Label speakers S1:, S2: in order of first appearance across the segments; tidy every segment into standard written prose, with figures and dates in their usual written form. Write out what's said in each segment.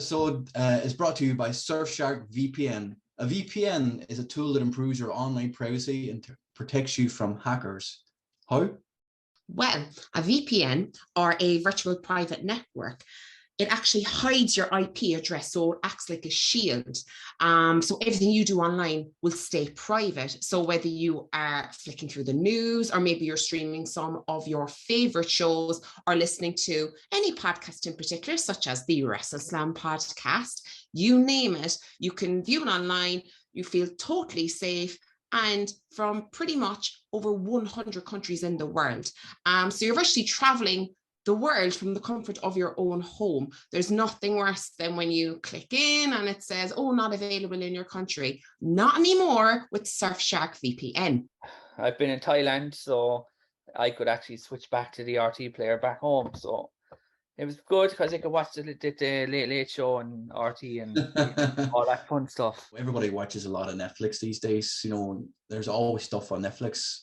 S1: episode is brought to you by Surfshark VPN. A VPN is a tool that improves your online privacy and protects you from hackers. How?
S2: Well, a VPN, or a virtual private network, it actually hides your IP address, so it acts like a shield. So everything you do online will stay private. So whether you are flicking through the news, or maybe you're streaming some of your favorite shows, or listening to any podcast in particular, such as the WrestleSlam podcast, you name it, you can view it online. You feel totally safe, and from pretty much over 100 countries in the world. So you're virtually traveling the world from the comfort of your own home. There's nothing worse than when you click in and it says, oh, not available in your country. Not anymore with Surfshark VPN.
S3: I've been in Thailand, so I could actually switch back to the RT player back home. So it was good because I could watch the Late Late Show and RT and all that fun stuff.
S1: Everybody watches a lot of Netflix these days. You know, there's always stuff on Netflix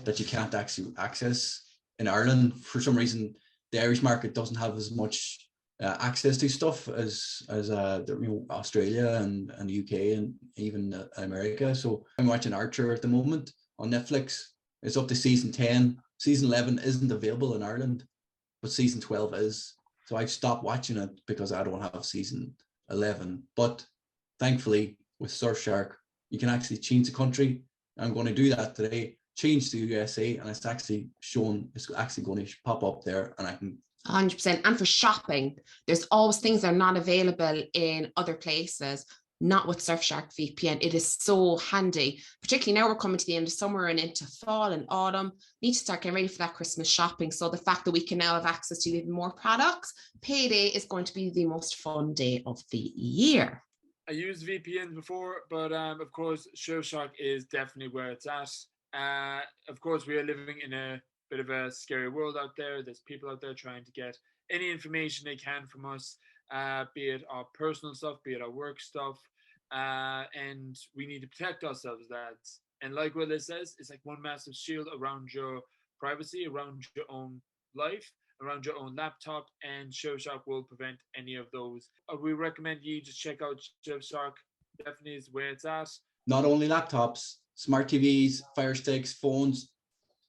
S1: that you can't actually access in Ireland. For some reason, the Irish market doesn't have as much access to stuff as Australia and the UK and even America. So I'm watching Archer at the moment on Netflix. It's up to season 10. Season 11 isn't available in Ireland, but season 12 is. So I've stopped watching it because I don't have season 11. But thankfully, with Surfshark, you can actually change the country. I'm going to do that today. Change to USA, and it's actually going to pop up there, and I can
S2: 100%. And for shopping, there's always things that are not available in other places, not with Surfshark VPN. It is so handy, particularly now we're coming to the end of summer and into fall and autumn. Need to start getting ready for that Christmas shopping. So the fact that we can now have access to even more products, payday is going to be the most fun day of the year.
S4: I used VPN before, but of course, Surfshark is definitely where it's at. Of course, we are living in a bit of a scary world out there. There's people out there trying to get any information they can from us, be it our personal stuff, be it our work stuff, and we need to protect ourselves, lads. And like Willa says, it's like one massive shield around your privacy, around your own life, around your own laptop, and Surfshark will prevent any of those. We recommend you just check out Surfshark. Definitely is where it's at.
S1: Not only laptops, smart TVs, Fire Sticks, phones.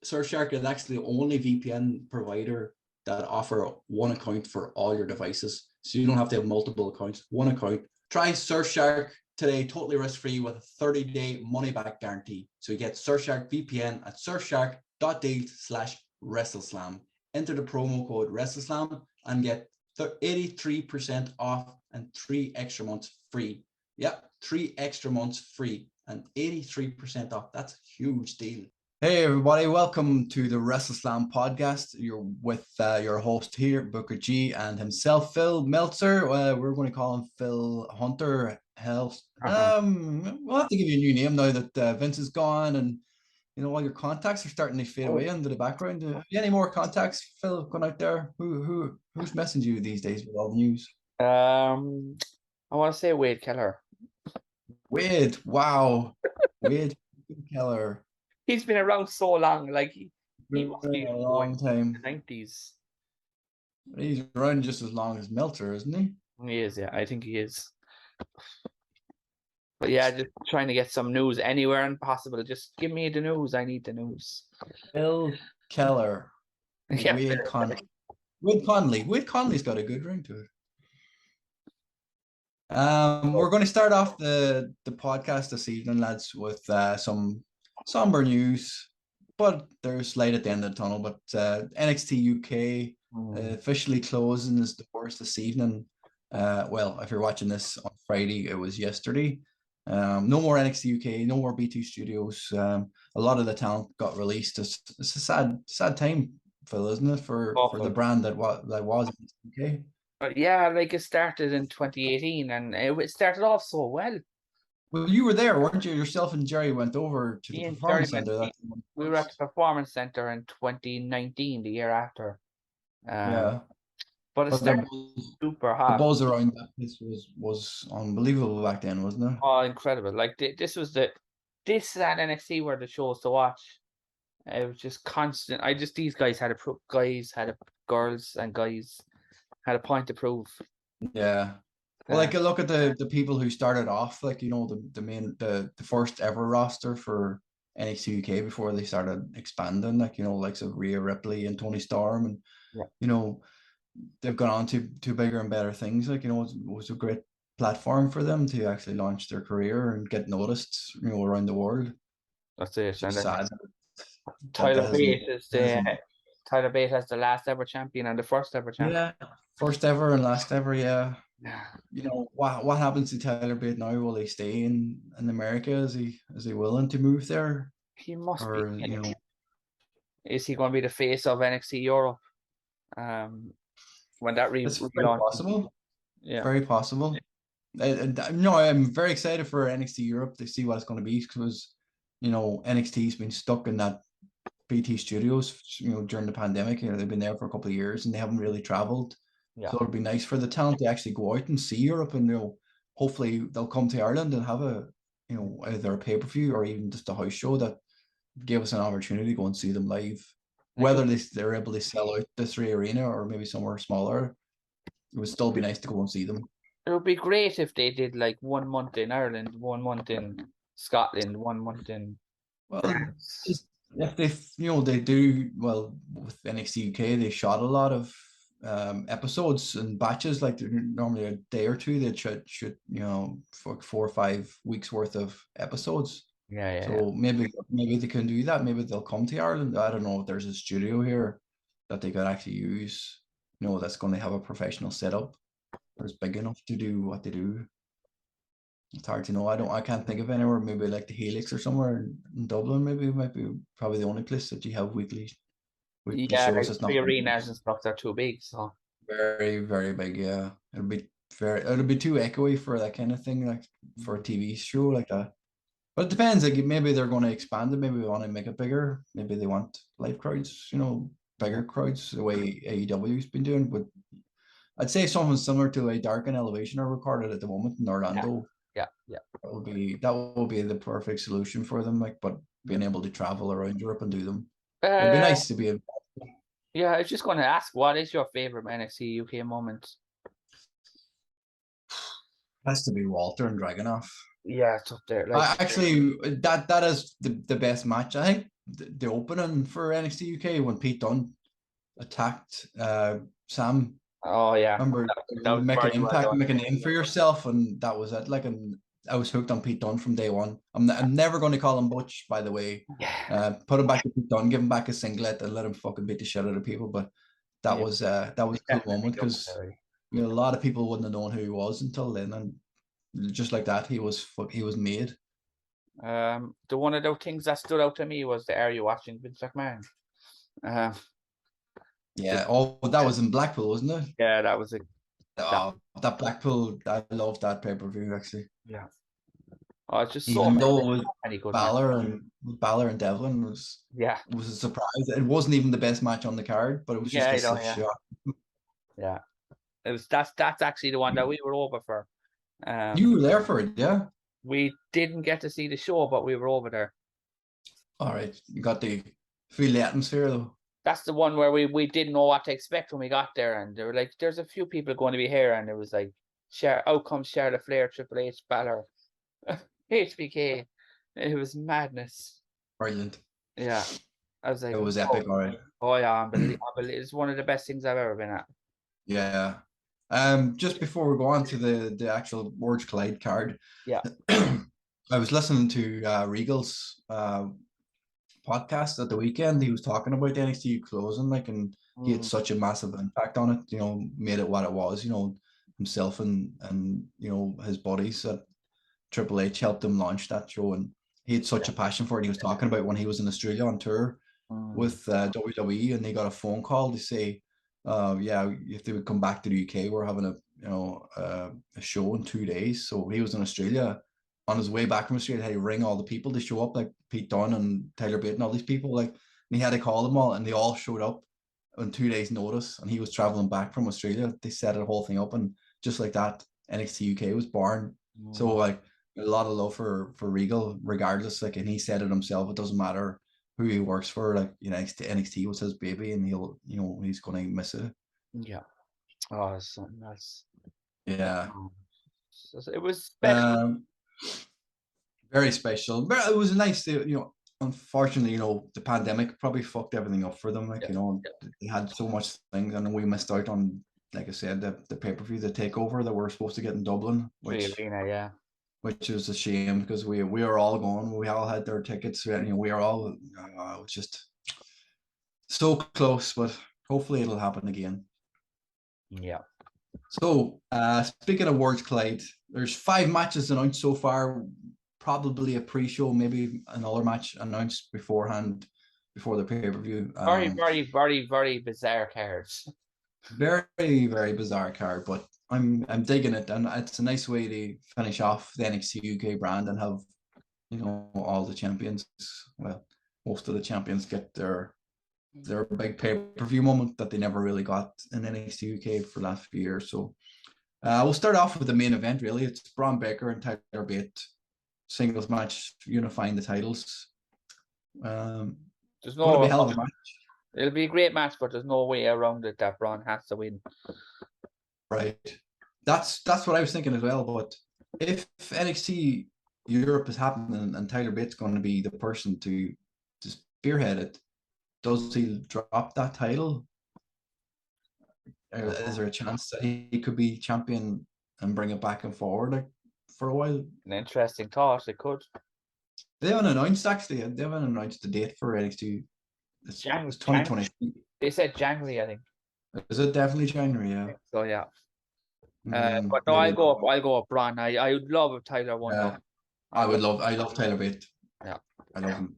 S1: Surfshark is actually the only VPN provider that offer one account for all your devices. So you don't have to have multiple accounts, one account. Try Surfshark today, totally risk-free with a 30-day money-back guarantee. So you get Surfshark VPN at surfshark.deal/WrestleSlam. Enter the promo code WrestleSlam and get 83% off and 3 extra months free. Yep, 3 extra months free and 83% off. That's a huge deal. Hey everybody, welcome to the WrestleSlam podcast. You're with your host here, Booker G, and himself, Phil Meltzer. We're going to call him Phil Hunter Health. We'll have to give you a new name now that Vince is gone, and you know all your contacts are starting to fade away into the background. Have you any more contacts, Phil, going out there? Who's messaging you these days with all the news?
S3: I want to say Wade Keller.
S1: Wade, wow, Wade Keller.
S3: He's been around so long, like he must be
S1: a long time.
S3: In the 90s.
S1: He's around just as long as Meltzer, isn't he?
S3: He is, yeah. I think he is. But yeah, just trying to get some news anywhere and possible. Just give me the news. I need the news.
S1: Phil Keller.
S3: Yeah.
S1: Wade Conley. Wade Conley. Wade Conley's got a good ring to it. We're going to start off the podcast this evening, lads, with some somber news, but there's light at the end of the tunnel. But NXT UK officially closing its doors this evening. Well, if you're watching this on Friday, it was yesterday. No more NXT UK, no more B2 Studios. A lot of the talent got released. It's a sad time, Phil, isn't it, for the brand that was UK?
S3: But yeah, like it started in 2018, and it started off so well.
S1: Well, you were there, weren't you? Yourself and Jerry went over to the Performance Center.
S3: We were at the Performance Center in 2019, the year after.
S1: Yeah.
S3: But it started super hot.
S1: The buzz around that place was unbelievable back then, wasn't it?
S3: Oh, incredible. Like, this and NXT were the shows to watch. It was just constant. These guys had girls and guys had a point to prove.
S1: Yeah. Well, like look at the people who started off, like, you know, the first ever roster for NXT UK before they started expanding, like, you know, like of Rhea Ripley and Tony Storm, and you know, they've gone on to bigger and better things. Like, you know, it was a great platform for them to actually launch their career and get noticed, you know, around the world.
S3: That's it.
S1: It's just sad.
S3: Tyler Bate is Tyler Bate has the last ever champion and the first ever champion.
S1: Yeah, first ever and last ever. Yeah.
S3: Yeah.
S1: You know, what happens to Tyler Bate now? Will he stay in America? Is he willing to move there?
S3: He must
S1: or,
S3: be.
S1: You know,
S3: is he going to be the face of NXT Europe? When that
S1: it's very possible.
S3: Yeah,
S1: very possible. No, I'm very excited for NXT Europe to see what it's going to be, because, you know, NXT's been stuck in that BT Studios, you know, during the pandemic. You know, they've been there for a couple of years and they haven't really traveled.
S3: yeah.
S1: So it'd be nice for the talent to actually go out and see Europe, and, you know, hopefully they'll come to Ireland and have a, you know, either a pay-per-view or even just a house show that gave us an opportunity to go and see them live. Whether they're able to sell out this arena or maybe somewhere smaller, it would still be nice to go and see them.
S3: It would be great if they did like 1 month in Ireland, 1 month in Scotland, 1 month in France.
S1: If they, you know, they do well with NXT UK, they shot a lot of episodes and batches, like normally a day or two. They should you know, for 4 or 5 weeks worth of episodes. So maybe they can do that. Maybe they'll come to Ireland. I don't know if there's a studio here that they could actually use, you know, that's going to have a professional setup, or is big enough to do what they do. It's hard to know. I can't think of anywhere. Maybe like the Helix or somewhere in Dublin. Maybe it might be probably the only place that you have weekly shows.
S3: Like
S1: It's not
S3: the arenas and stuff, they're too big. So
S1: very, very big. Yeah, it'll be too echoey for that kind of thing, like for a TV show like that. But it depends. Like, maybe they're going to expand it. Maybe they want to make it bigger. Maybe they want live crowds. You know, bigger crowds, the way AEW's been doing. But I'd say something similar to a Dark and Elevation are recorded at the moment in Orlando.
S3: Yeah.
S1: That will be the perfect solution for them. Like, but being able to travel around Europe and do them, it'd be nice to be.
S3: Yeah, I was just going to ask, what is your favorite NXT UK moment?
S1: Has to be Walter and Dragunov.
S3: Yeah, it's up there. Like,
S1: actually, that is the best match. I think the opening for NXT UK when Pete Dunne attacked Sam.
S3: Oh yeah,
S1: remember
S3: that was
S1: make an impact,
S3: well
S1: make a name for yourself, and that was it. Like, and I was hooked on Pete Dunne from day one. I'm never going to call him Butch, by the way. Put him back to Pete Dunne, give him back a singlet, and let him fucking beat the shit out of people. But that was a cool moment, because, you know, a lot of people wouldn't have known who he was until then, and just like that, he was made.
S3: The one of those things that stood out to me was the "Are you watching Vince McMahon?"
S1: Yeah. Oh, that was in Blackpool, wasn't it?
S3: Yeah, that was
S1: that Blackpool. I loved that pay-per-view, actually.
S3: Yeah. Oh, it's just
S1: Even though it was
S3: Balor
S1: and Devlin was a surprise. It wasn't even the best match on the card, but it was just a shot.
S3: Yeah. It was that's actually the one that we were over for.
S1: You were there for it, yeah?
S3: We didn't get to see the show, but we were over there.
S1: All right. You got to feel the atmosphere, though.
S3: That's the one where we didn't know what to expect when we got there, and they were like, there's a few people going to be here, and it was like, out comes Charlotte Flair, Triple H, Balor, HBK. It was madness.
S1: Brilliant.
S3: Yeah. I was like,
S1: it was epic, all right.
S3: Oh yeah, unbelievable. It's one of the best things I've ever been at.
S1: Yeah. Just before we go on to the actual Worlds Collide card, I was listening to Regal's podcast at the weekend. He was talking about NXT closing, like, and he had such a massive impact on it, you know, made it what it was, you know, himself and you know, his buddies at Triple H helped him launch that show, and he had such a passion for it. He was talking about when he was in Australia on tour with WWE, and they got a phone call to say, if they would come back to the UK, we're having a show in 2 days. So he was in Australia. On his way back from Australia, he ring all the people to show up, like Pete Dunne and Tyler Bate and all these people, like, and he had to call them all, and they all showed up on 2 days' notice. And he was traveling back from Australia. They set the whole thing up, and just like that, NXT UK was born. So, like, a lot of love for Regal, regardless. Like, and he said it himself. It doesn't matter who he works for. Like, you know, NXT was his baby, and he's going to miss it.
S3: Yeah. Oh, that's
S1: yeah.
S3: So it was special.
S1: Very special. But it was nice to, unfortunately, the pandemic probably fucked everything up for them. Like, they had so much things, and we missed out on, like I said, the pay-per-view, the takeover that we were supposed to get in Dublin, which is a shame because we were all going. We all had their tickets. We were all, it was just so close, but hopefully it'll happen again.
S3: Yeah.
S1: So, speaking of Worlds Collide, there's 5 matches announced so far. Probably a pre-show, maybe another match announced beforehand, before the pay-per-view.
S3: Very bizarre cards.
S1: Very, very bizarre card, but I'm digging it, and it's a nice way to finish off the NXT UK brand and have, all the champions. Well, most of the champions get their big pay-per-view moment that they never really got in NXT UK for the last few years. So, we'll start off with the main event. Really, it's Braun Breaker and Tyler Bate singles match unifying the titles.
S3: There's no hell of a match. It'll be a great match, but there's no way around it that Braun has to win.
S1: Right. That's what I was thinking as well. But if NXT Europe is happening and Tyler Bate's going to be the person to spearhead it, does he drop that title? Is there a chance that he could be champion and bring it back and forward for a while?
S3: An interesting thought. It could.
S1: They haven't announced, actually. They haven't announced the date for NXT. It's 2020.
S3: They said January, I think.
S1: Is it definitely January? Yeah.
S3: So yeah. But no, I'll go up Braun. I would love if Tyler won.
S1: I love Tyler Bate.
S3: Yeah.
S1: I love him.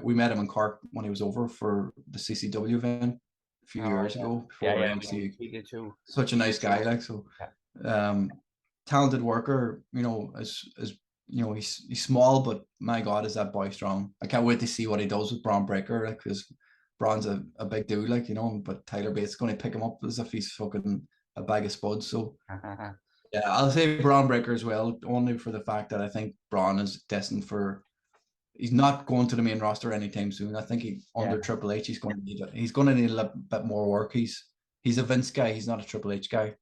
S1: We met him in Cork when he was over for the CCW event a few years ago.
S3: We did too.
S1: Such a nice guy, like, so. Talented worker. He's small, but my God, is that boy strong. I can't wait to see what he does with Braun Breaker, like, because Braun's a big dude, like, but Tyler Bate's going to pick him up as if he's fucking a bag of spuds. So yeah, I'll say Braun Breaker as well, only for the fact that I think Braun is destined for. He's not going to the main roster anytime soon. I think under Triple H, he's going to need a little bit more work. He's a Vince guy. He's not a Triple H guy.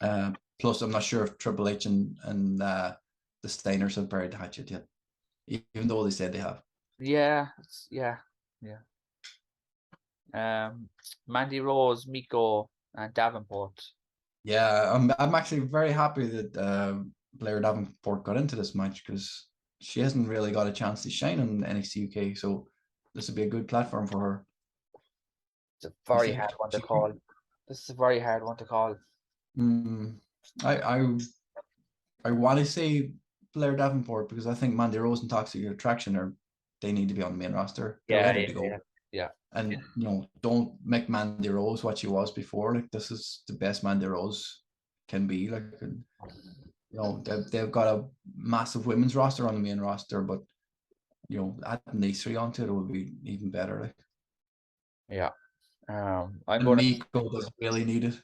S3: Yeah.
S1: Plus, I'm not sure if Triple H and the Steiners have buried the hatchet yet, even though they said they have.
S3: Yeah. Mandy Rose, Miko, and Davenport.
S1: Yeah, I'm actually very happy that Blair Davenport got into this match, because she hasn't really got a chance to shine on NXT UK, so this would be a good platform for her.
S3: It's a very hard one to call. This is a very hard one to call.
S1: I want to say Blair Davenport, because I think Mandy Rose and Toxic Attraction they need to be on the main roster. They're ready to go.
S3: Yeah.
S1: And don't make Mandy Rose what she was before. Like, this is the best Mandy Rose can be. Like, and, they've got a massive women's roster on the main roster, but adding these 3 onto it would be even better. Like,
S3: yeah.
S1: Miko doesn't really need it.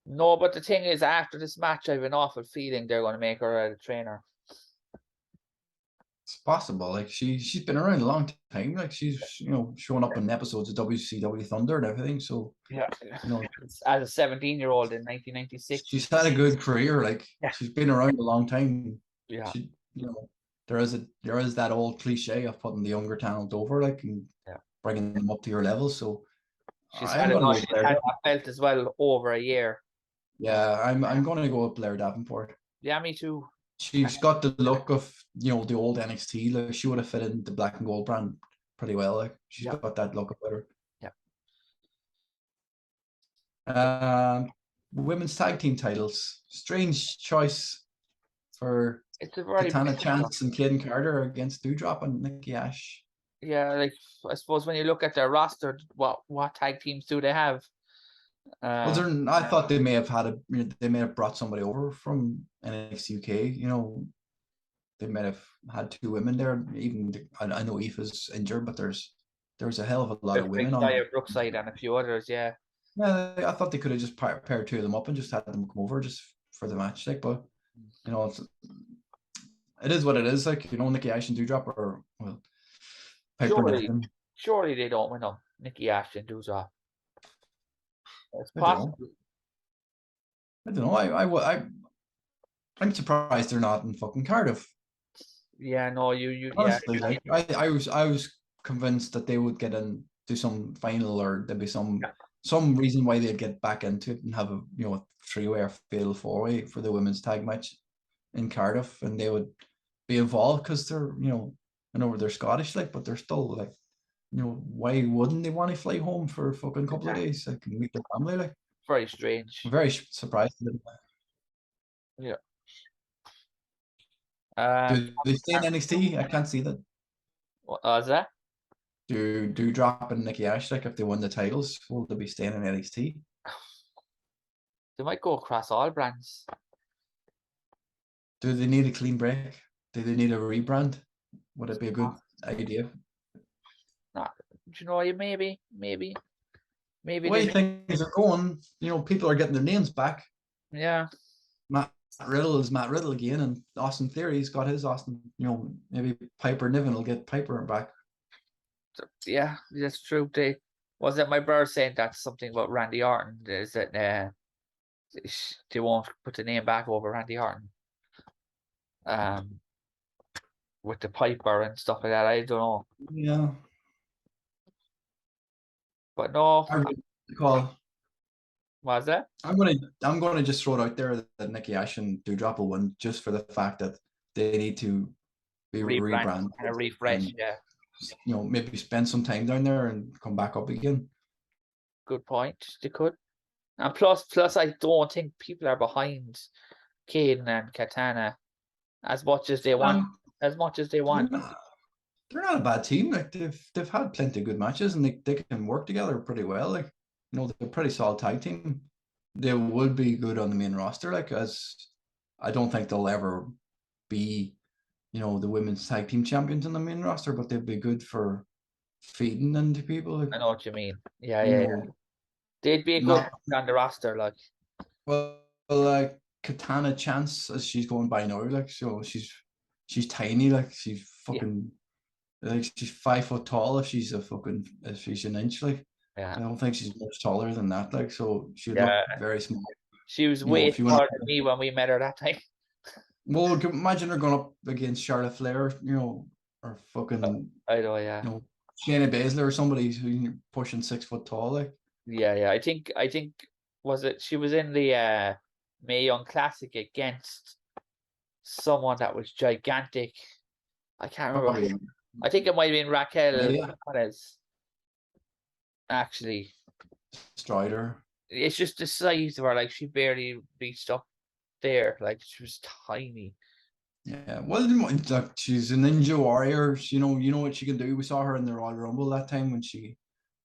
S3: No, but the thing is, after this match, I have an awful feeling they're going to make her a trainer.
S1: It's possible. Like, she's been around a long time. Like, she's showing up in episodes of WCW Thunder and everything. So
S3: yeah, as a 17-year-old in 1996,
S1: she's had a good career. Like, she's been around a long time.
S3: Yeah,
S1: there is that old cliche of putting the younger talent over, like, and bringing them up to your level. So
S3: she's had that belt as well over a year.
S1: Yeah, I'm going to go with Blair Davenport.
S3: Yeah, me too.
S1: She's got the look of the old NXT. Like, she would have fit in the black and gold brand pretty well. Like, she's got that look about her. Yeah. Women's tag team titles. Strange choice for Katana Chance and Clayton Carter against Doudrop and Nikki Ash.
S3: Yeah, like, I suppose when you look at their roster, what tag teams do they have?
S1: I thought they may have brought somebody over from NXT UK. They might have had 2 women there. Even I know Aoife's injured, but there's a hell of a lot of women on
S3: Brookside and a few others. Yeah,
S1: I thought they could have just paired 2 of them up and just had them come over just for the match. Like, but it is what it is. Like, Nikki Ash and Doudrop are
S3: surely they don't win them. Nikki Ash and Doudrop. It's possible.
S1: I don't know. I'm surprised they're not in fucking Cardiff.
S3: Yeah, no, yeah.
S1: Honestly, like I was convinced that they would get into some final, or there'd be some reason why they'd get back into it and have a a three-way or fatal four-way for the women's tag match in Cardiff, and they would be involved because they're I know they're Scottish, like, but they're still like, why wouldn't they want to fly home for a fucking couple of days, like, and meet their family? Like,
S3: Very strange.
S1: I'm very surprised.
S3: Yeah.
S1: Do they stay in NXT? I can't see that.
S3: What was that?
S1: Do drop in Nikki Ash, like, if they won the titles, will they be staying in NXT?
S3: They might go across all brands.
S1: Do they need a clean break? Do they need a rebrand? Would it be a good idea?
S3: Nah, do you know, maybe.
S1: The way things are going, people are getting their names back.
S3: Yeah.
S1: Matt Riddle is Matt Riddle again, and Austin Theory's got his Austin. Maybe Piper Niven will get Piper back.
S3: Yeah, that's true. Was it my brother saying that's something about Randy Orton? Is that they won't put the name back over Randy Orton? With the Piper and stuff like that. I don't know.
S1: Yeah.
S3: But no.
S1: Call.
S3: What was that?
S1: I'm gonna just throw it out there that Nikki Ash and Doudrop will win, just for the fact that they need to be rebranded
S3: and a refresh.
S1: and,
S3: yeah.
S1: Maybe spend some time down there and come back up again.
S3: Good point. They could. And plus, I don't think people are behind Caden and Katana as much as they want. They're
S1: not a bad team. Like, they've had plenty of good matches, and they can work together pretty well. Like, they're a pretty solid tag team. They would be good on the main roster. Like, as I don't think they'll ever be, the women's tag team champions on the main roster, but they'd be good for feeding into people. Like,
S3: I know what you mean. Yeah. They'd be a good on the roster, like.
S1: Well, like Katana Chance, as she's going by now, like, so she's tiny, like, she's fucking like, she's 5 foot tall if she's an inch, like.
S3: Yeah.
S1: I don't think she's much taller than that, like, so she look very small.
S3: She was way taller than me when we met her that time.
S1: Well, imagine her going up against Charlotte Flair, or fucking,
S3: I know, yeah.
S1: Shayna Baszler or somebody who's pushing 6 foot tall, like.
S3: Yeah. I think she was in the Mae Young Classic against someone that was gigantic. I can't remember. I think it might have been Raquel Perez. Actually,
S1: Strider.
S3: It's just the size of her. Like, she barely reached up there. Like, she was tiny.
S1: Yeah, well, she's a ninja warrior. You know what she can do. We saw her in the Royal Rumble that time when she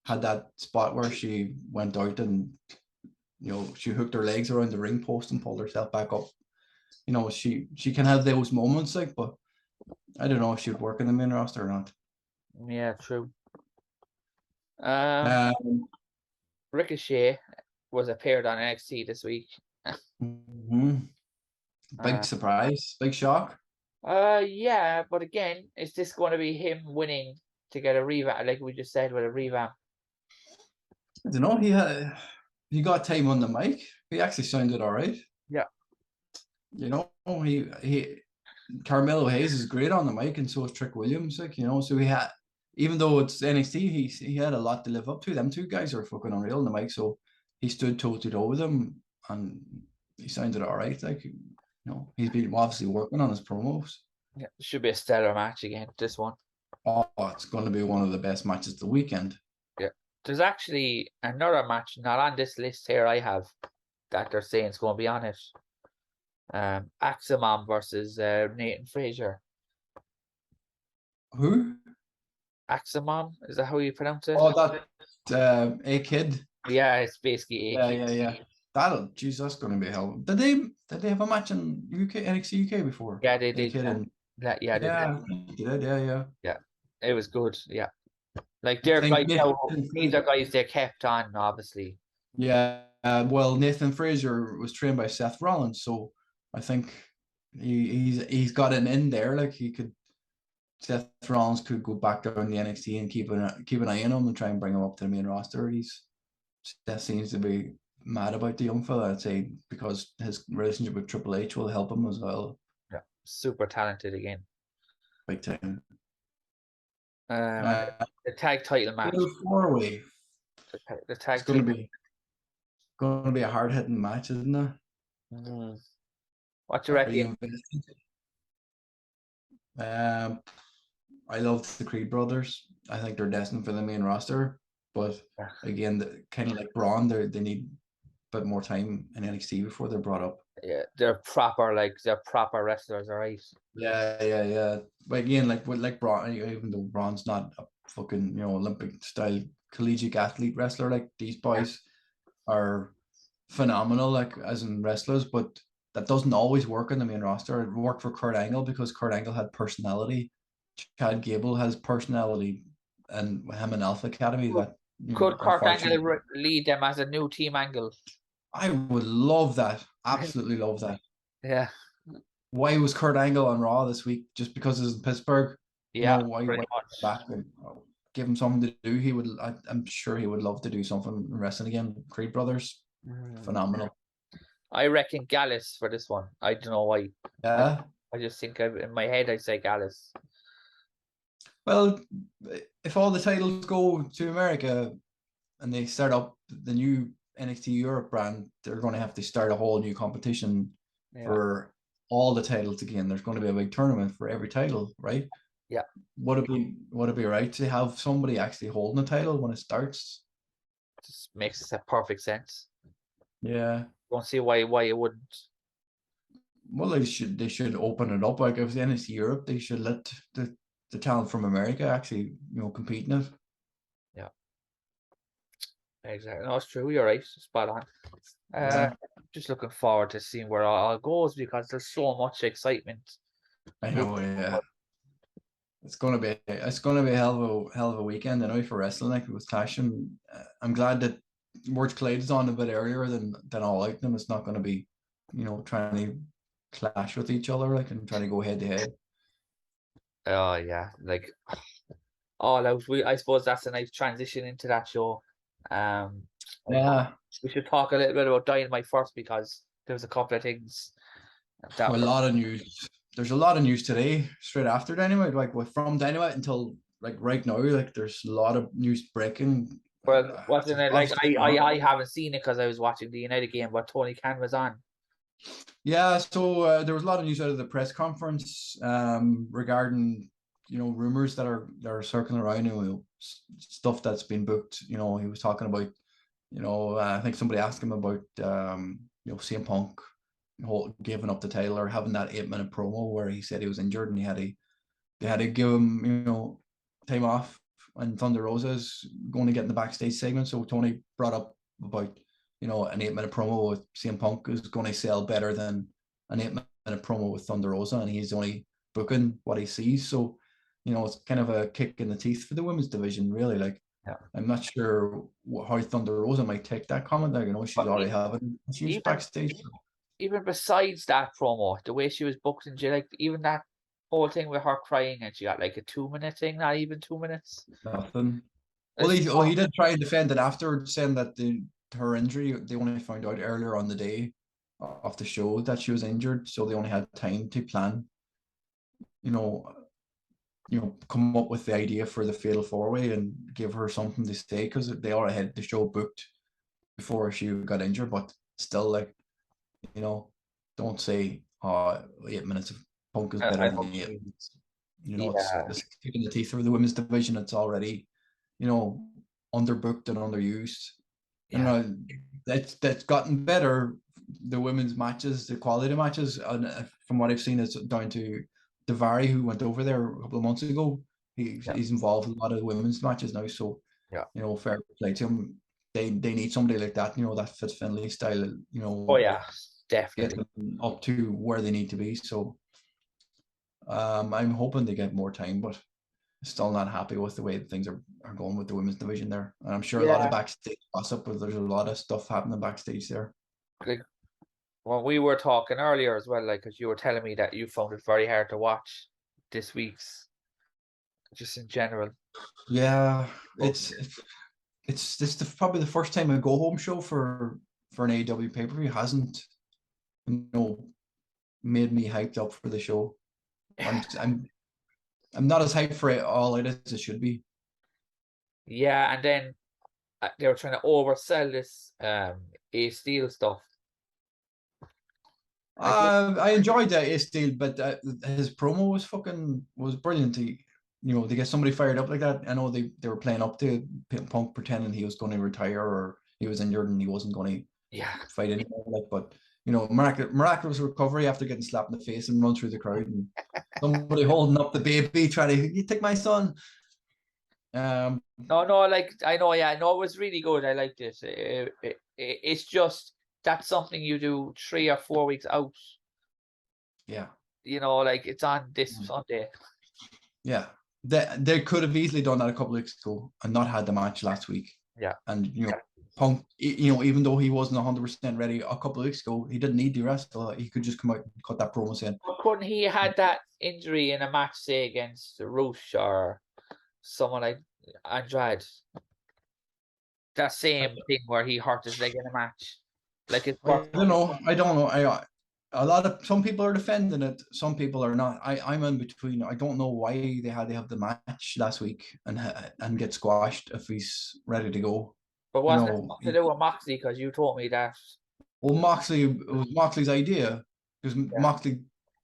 S1: had that spot where she went out and she hooked her legs around the ring post and pulled herself back up. She can have those moments, like, but I don't know if she'd work in the main roster or not.
S3: Yeah, true. Ricochet was appeared on NXT this week.
S1: Big surprise, big shock.
S3: Yeah, but again, is this going to be him winning to get a revamp, like we just said, with a revamp?
S1: I don't know. He got time on the mic. He actually sounded all right.
S3: Yeah.
S1: Carmelo Hayes is great on the mic, and so is Trick Williams. Like, so he had, even though it's NXT, he had a lot to live up to. Them two guys are fucking unreal on the mic, so he stood toe to toe with them, and he sounded all right. Like, he's been obviously working on his promos.
S3: Yeah, it should be a stellar match again, this one.
S1: Oh, it's going to be one of the best matches of the weekend.
S3: Yeah. There's actually another match not on this list here I have that they're saying it's going to be on it. Xtra versus Nathan Frazier.
S1: Who?
S3: Xtra, is that how you pronounce it?
S1: Oh, that A-Kid.
S3: Yeah, it's basically
S1: A-Kid. Yeah. That's going to be hell. Did they have a match in NXT UK before?
S3: Yeah, they did.
S1: Yeah, they did. Yeah.
S3: It was good. Yeah, like these are guys they kept on, obviously.
S1: Yeah. Well, Nathan Frazier was trained by Seth Rollins, so I think he's got an in there. Like, Seth Rollins could go back down the NXT and keep an eye on him and try and bring him up to the main roster. That seems to be mad about the young fella, I'd say, because his relationship with Triple H will help him as well.
S3: Yeah, super talented again.
S1: Big time.
S3: And the tag title match.
S1: 4-way.
S3: The tag
S1: It's going to be a hard hitting match, isn't it?
S3: What do you reckon?
S1: I love the Creed brothers. I think they're destined for the main roster, but again, kind of like Braun, they need a bit more time in NXT before they're brought up.
S3: Yeah, they're proper wrestlers, all right.
S1: Yeah. But again, like Braun, even though Braun's not a fucking Olympic style collegiate athlete wrestler, like these boys are phenomenal, like as in wrestlers, but that doesn't always work on the main roster. It worked for Kurt Angle because Kurt Angle had personality. Chad Gable has personality, and him and Alpha Academy that
S3: could Kurt Angle lead them as a new team Angle?
S1: I would love that. Absolutely love that.
S3: Yeah.
S1: Why was Kurt Angle on Raw this week? Just because it's in Pittsburgh?
S3: Yeah.
S1: Why back and give him something to do? He would. I'm sure he would love to do something in wrestling again. Creed brothers, phenomenal.
S3: I reckon Gallus for this one. I don't know why.
S1: Yeah.
S3: I just think in my head I say Gallus.
S1: Well, if all the titles go to America and they start up the new NXT Europe brand, they're going to have to start a whole new competition for all the titles again. There's going to be a big tournament for every title, right?
S3: Yeah.
S1: Would it be right to have somebody actually holding a title when it starts?
S3: Just makes perfect sense.
S1: Yeah.
S3: Don't see why it wouldn't.
S1: Well, they should open it up. Like if it's NXT Europe, they should let the talent from America actually compete in it.
S3: Yeah. Exactly. No, it's true. You're right. Spot on. Just looking forward to seeing where it all goes because there's so much excitement.
S1: I know. Yeah. It's gonna be a hell of a weekend anyway for wrestling. Like with Clash, and I'm glad that Words Collide is on a bit earlier than All Out. Them. It's not going to be, trying to clash with each other like and trying to go head to head.
S3: Oh yeah, like All Out. I suppose that's a nice transition into that show. We should talk a little bit about Dynamite first because there's a couple of things.
S1: A lot of news. There's a lot of news today, straight after Dynamite. Like from Dynamite until like right now, like there's a lot of news breaking.
S3: Well, wasn't it like I haven't seen it because I was watching the United game, but Tony Khan was on.
S1: Yeah, so there was a lot of news out of the press conference regarding rumors that are circling around, stuff that's been booked. He was talking about, I think somebody asked him about CM Punk giving up the title or having that 8-minute promo where he said he was injured and they had to give him time off, and Thunder Rosa's going to get in the backstage segment. So Tony brought up about an 8-minute promo with CM Punk is going to sell better than an 8-minute promo with Thunder Rosa, and he's only booking what he sees. So it's kind of a kick in the teeth for the women's division, really. Like I'm not sure how Thunder Rosa might take that comment. Like she's already having issues backstage.
S3: Even besides that promo, the way she was booked and like even that whole thing with her crying and she got like a 2-minute thing, not even 2 minutes.
S1: Nothing. Well, he did try and defend it after, saying that her injury, they only found out earlier on the day of the show that she was injured, so they only had time to plan, come up with the idea for the fatal 4-way and give her something to say, because they already had the show booked before she got injured. But still, like, don't say 8 minutes of Punk is better than 8 minutes. It's kicking the teeth of the women's division. It's already underbooked and underused. That's gotten better. The women's matches, the quality of matches, and from what I've seen, it's down to Davari, who went over there a couple of months ago. He's involved in a lot of the women's matches now. So fair play to him. They need somebody like that, that fits Finlay style.
S3: Oh yeah, definitely
S1: get them up to where they need to be. So I'm hoping they get more time, but still not happy with the way things are going with the women's division there. And I'm sure a lot of backstage gossip, but there's a lot of stuff happening backstage there.
S3: Like, well, we were talking earlier as well, like, because you were telling me that you found it very hard to watch this week's, just in general.
S1: Yeah, it's probably the first time a go home show for for an AEW pay-per-view hasn't, made me hyped up for the show. I'm not as hyped for it all as it should be.
S3: Yeah, and then they were trying to oversell this Ace Steel stuff.
S1: I enjoyed that Ace Steel, but his promo was brilliant. To get somebody fired up like that. I know they were playing up to Punk pretending he was going to retire or he was injured and he wasn't going to fight anymore. But miraculous recovery after getting slapped in the face and run through the crowd and somebody holding up the baby trying to, you take my son.
S3: No, like I know, yeah, no, it was really good. I liked it. It's just that's something you do 3 or 4 weeks out.
S1: Yeah.
S3: Like it's on this Sunday.
S1: Yeah. They could have easily done that a couple of weeks ago and not had the match last week.
S3: Yeah.
S1: And Punk, even though he wasn't 100% ready a couple of weeks ago, he didn't need to wrestle. He could just come out and cut that promo saying.
S3: But couldn't he had that injury in a match, say against Roosh or someone like Andrade? That same thing where he hurt his leg in a match. Like it's.
S1: I don't know. Some people are defending it, some people are not. I'm in between. I don't know why they had to have the match last week and get squashed if he's ready to go.
S3: But wasn't it something to do with Moxley? Because you told me that.
S1: Well, it was Moxley's idea because Moxley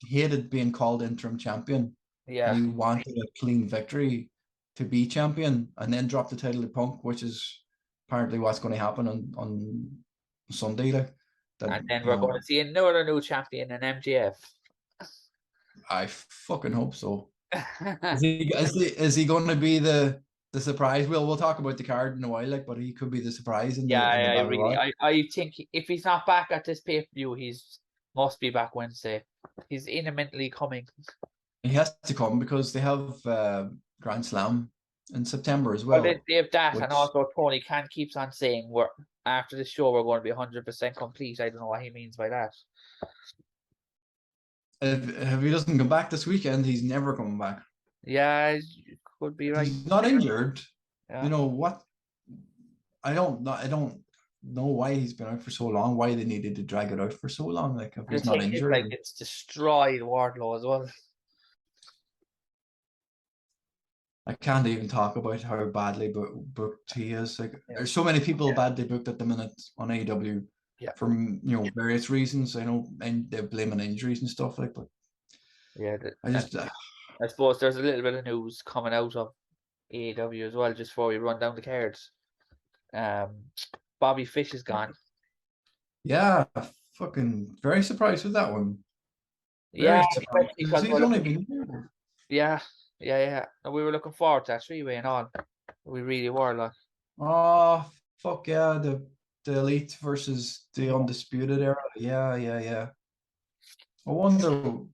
S1: hated being called interim champion.
S3: Yeah.
S1: And he wanted a clean victory to be champion and then drop the title to Punk, which is apparently what's going to happen on Sunday.
S3: And then we're going to see another new champion in MJF.
S1: I fucking hope so. Is he going to be the surprise? We'll talk about the card in a while, but he could be the surprise.
S3: I think if he's not back at this pay-per-view, he's must be back Wednesday. He's imminently coming.
S1: He has to come because they have Grand Slam in September as well.
S3: They have that, and also Tony Khan keeps on saying after the show we're going to be 100% complete. I don't know what he means by that.
S1: If he doesn't come back this weekend, he's never coming back.
S3: Yeah, could be right.
S1: He's not injured.
S3: Yeah.
S1: You know what? I don't know why he's been out for so long. Why they needed to drag it out for so long? Like if he's not injured,
S3: like it's destroyed Wardlow as well.
S1: I can't even talk about how badly booked he is. Like there's so many people badly booked at the minute on AEW for various reasons. I know, and they're blaming injuries and stuff like. But
S3: I suppose there's a little bit of news coming out of AEW as well. Just before we run down the cards, Bobby Fish is gone.
S1: Yeah, fucking very surprised with that one.
S3: Because
S1: he's only been here.
S3: Yeah. And we were looking forward to that three-way and all. We really were, like.
S1: Oh, fuck yeah. The Elite versus the Undisputed Era. Yeah. I wonder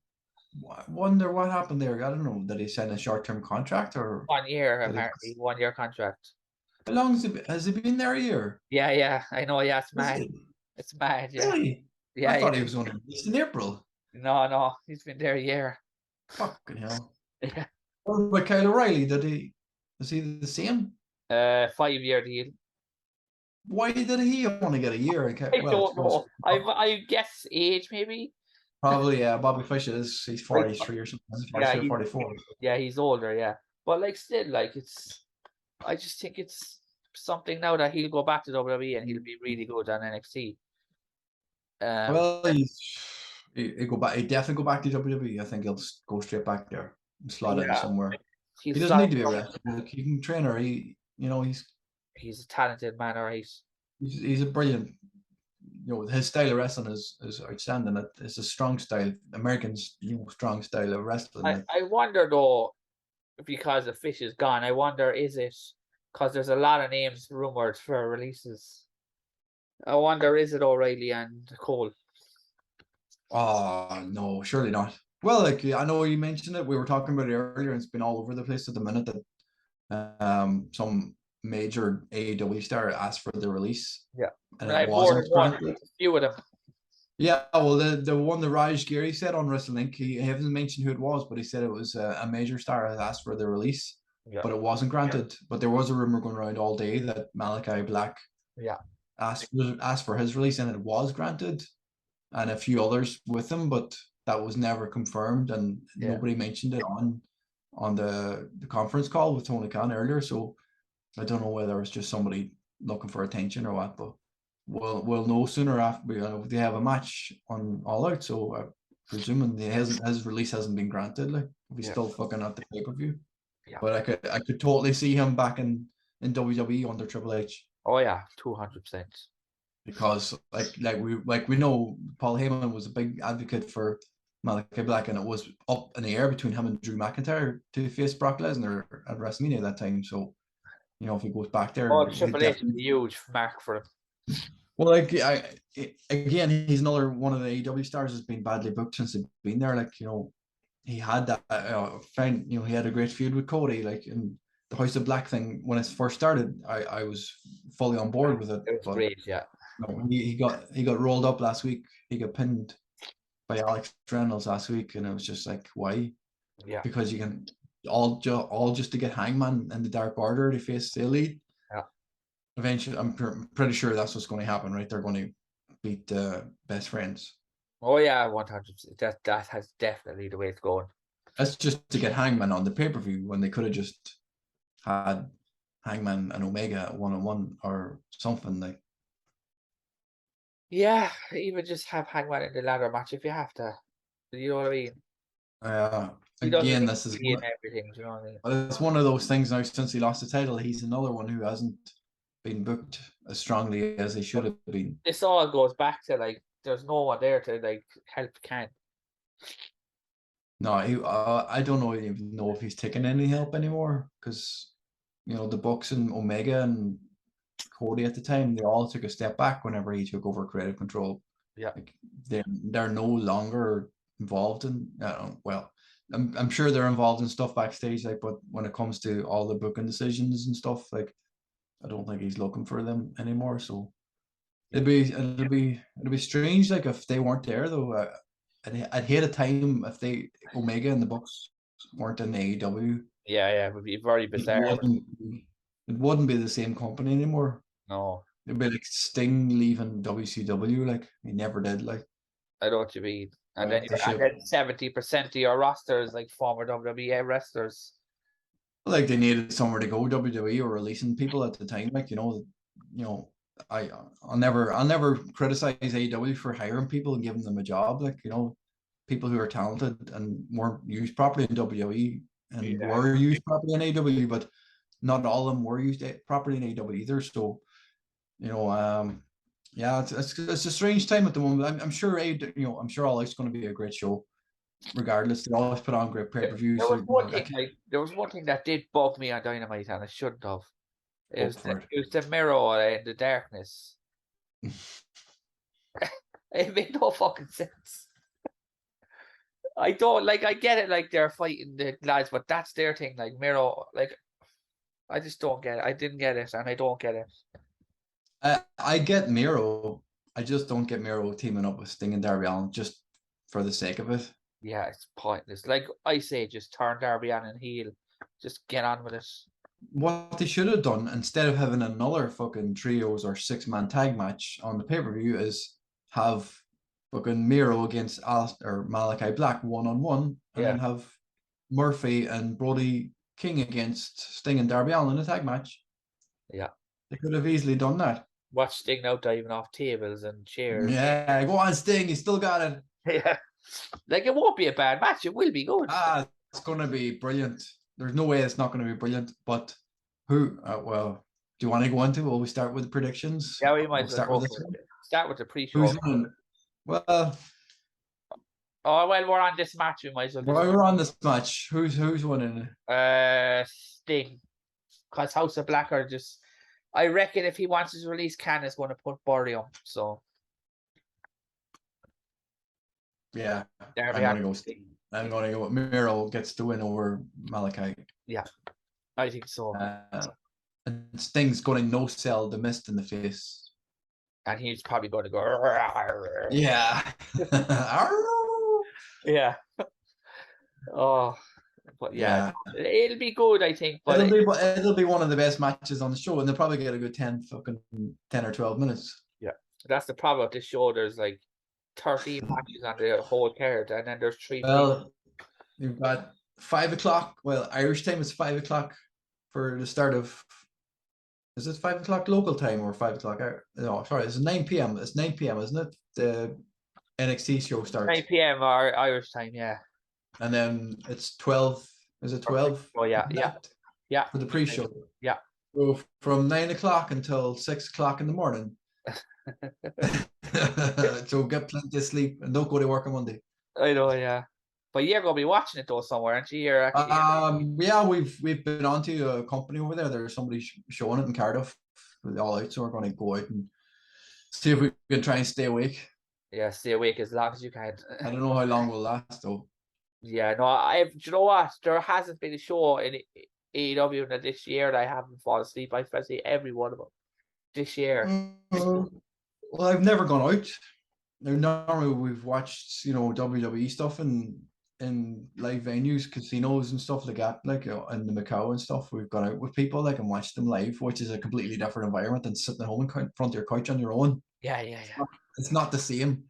S1: what happened there. I don't know. Did he sign a short-term contract or
S3: 1 year, apparently. 1 year contract.
S1: How long has he been there a year?
S3: Yeah. I know, yeah, it's mad. It's mad, yeah.
S1: Really?
S3: Yeah.
S1: I thought he was only in April.
S3: No, he's been there a year.
S1: Fucking hell.
S3: Yeah.
S1: What about Kyle O'Reilly? Is he the same?
S3: 5-year deal.
S1: Why did he only get a year?
S3: I don't know. I guess age maybe.
S1: Probably, yeah. Bobby Fish he's 43 or something. 44.
S3: Yeah, he's older, yeah. But like still, like I just think it's something now that he'll go back to WWE and he'll be really good on NXT.
S1: Well, he definitely go back to WWE. I think he'll go straight back there and slot in somewhere. He doesn't need to be a wrestler. He can train her.
S3: He's a talented man, alright.
S1: He's a brilliant. His style of wrestling is outstanding. It's a strong style, Americans, strong style of wrestling.
S3: I wonder though, because the Fish is gone. I wonder is it because there's a lot of names rumored for releases. I wonder is it O'Reilly and Cole?
S1: Oh no, surely not. Well, like I know you mentioned it. We were talking about it earlier, and it's been all over the place at the minute that some major AEW star asked for the release.
S3: Yeah,
S1: and it wasn't granted.
S3: A few of them.
S1: Yeah, well, the one that Raj Giri said on WrestleLink, he hasn't mentioned who it was, but he said it was a major star had asked for the release, but it wasn't granted. But there was a rumor going around all day that Malachi Black asked for his release, and it was granted, and a few others with him, but that was never confirmed, and nobody mentioned it on the conference call with Tony Khan earlier. So I don't know whether it's just somebody looking for attention or what, but we'll know sooner after they have a match on All Out. So I'm presuming his release hasn't been granted. Like, if he's still fucking at the pay-per-view.
S3: Yeah.
S1: But I could totally see him back in WWE under Triple H.
S3: Oh yeah, 200%.
S1: Because we know Paul Heyman was a big advocate for Malachi Black, and it was up in the air between him and Drew McIntyre to face Brock Lesnar at WrestleMania that time. So, you know, if he goes back there,
S3: Triple H is a huge mark for him.
S1: Well, again, he's another one of the AEW stars that's been badly booked since he's been there. Like, you know, he had that he had a great feud with Cody, like in the House of Black thing when it first started. I was fully on board with it.
S3: It was great, yeah.
S1: No, he got rolled up last week. He got pinned by Alex Reynolds last week, and it was just like, why?
S3: Yeah.
S1: Because you can all just to get Hangman and the Dark Order to face the Elite.
S3: Yeah.
S1: Eventually, I'm pretty sure that's what's going to happen, right? They're going to beat the Best Friends.
S3: Oh yeah, 100%. That has definitely the way it's going.
S1: That's just to get Hangman on the pay-per-view when they could have just had Hangman and Omega 1-on-1 or something like.
S3: Yeah, even just have Hangman in the ladder match if you have to. You know what I mean?
S1: Again, this is
S3: everything. You know what I mean?
S1: It's one of those things now. Since he lost the title, he's another one who hasn't been booked as strongly as he should have been.
S3: This all goes back to like there's no one there to like help Ken.
S1: No, I don't even know if he's taking any help anymore, because you know the Bucks and Omega and Cody at the time, they all took a step back whenever he took over creative control.
S3: Yeah,
S1: like they're no longer involved in. Well, I'm sure they're involved in stuff backstage, like, but when it comes to all the booking decisions and stuff, like, I don't think he's looking for them anymore. So it'd be strange, like, if they weren't there though. I'd hate a time if Omega and the Bucks weren't in AEW.
S3: Yeah, it would be very bizarre.
S1: It wouldn't be the same company anymore.
S3: No.
S1: It'd be like Sting leaving WCW, like he never did. Like,
S3: I know what you mean. And then 70% of your roster is like former WWE wrestlers.
S1: Like, they needed somewhere to go. WWE were releasing people at the time. Like, you know, I'll never criticize AEW for hiring people and giving them a job. Like, you know, people who are talented and weren't used properly in WWE and were used properly in AEW, but not all of them were used properly in AEW either. So, you know, it's a strange time at the moment. I'm sure I'm sure All Out's going to be a great show. Regardless, they always put on great pay-per-views.
S3: There was one thing that did bug me on Dynamite, and I shouldn't have. It was the mirror in the darkness. It made no fucking sense. I don't I get it, like they're fighting the lads, but that's their thing. Like Miro, like I just don't get it. I didn't get it, and I don't get it.
S1: I get Miro. I just don't get Miro teaming up with Sting and Darby Allin just for the sake of it.
S3: Yeah, it's pointless. Like I say, just turn Darby Allin heel. Just get on with it.
S1: What they should have done, instead of having another fucking trios or 6-man tag match on the pay-per-view, is have fucking Miro against Malachi Black 1-on-1, and then have Murphy and Brody King against Sting and Darby Allin in a tag match.
S3: Yeah.
S1: They could have easily done that.
S3: Watch Sting now diving off tables and chairs.
S1: Yeah, go on, Sting. You still got it.
S3: Yeah. Like, it won't be a bad match. It will be good.
S1: It's going to be brilliant. There's no way it's not going to be brilliant. But do you want to go into? Will we start with the predictions?
S3: Yeah, we might start with the pre-show.
S1: Well,
S3: we're on this match. We might as well.
S1: We're on this match. Who's winning?
S3: Sting. Because House of Black are just. I reckon if he wants his release, Khan is going to put Burry on. So.
S1: Yeah, I'm going to go Sting. I'm going to go with Miro gets the win over Malachi.
S3: Yeah, I think so.
S1: And Sting's going to no-sell the mist in the face.
S3: And he's probably going to go.
S1: Yeah.
S3: Yeah. Oh, But yeah, it'll be good, I think. But
S1: it'll be one of the best matches on the show, and they'll probably get a good 10 or 12 minutes.
S3: Yeah, that's the problem with this show. There's like 30 matches on the whole card, and then there's 3.
S1: Well, you've got 5 o'clock. Well, Irish time is 5 o'clock for the start of. Is it 5 o'clock local time or 5 o'clock? No, sorry, it's 9 p.m. It's 9 p.m., isn't it? The NXT show starts
S3: 9 p.m. or Irish time, yeah.
S1: And then it's 12. Is it 12?
S3: Oh yeah, yeah.
S1: For the pre-show.
S3: Yeah.
S1: So from 9 o'clock until 6 o'clock in the morning. So get plenty of sleep and don't go to work on Monday.
S3: I know, yeah. But you're gonna be watching it though somewhere, aren't you? You're actually.
S1: Yeah, we've been on to a company over there. There's somebody showing it in Cardiff all out, so we're going to go out and see if we can try and stay awake.
S3: Yeah, stay awake as long as you can.
S1: I don't know how long we'll last though.
S3: Yeah, no, do you know what? There hasn't been a show in AEW this year that I haven't fallen asleep. I've seen every one of them this year.
S1: Well, I've never gone out. Normally we've watched, WWE stuff in live venues, casinos and stuff like that, like in the Macau and stuff. We've gone out with people and watched them live, which is a completely different environment than sitting at home in front of your couch on your own.
S3: Yeah.
S1: It's not the same.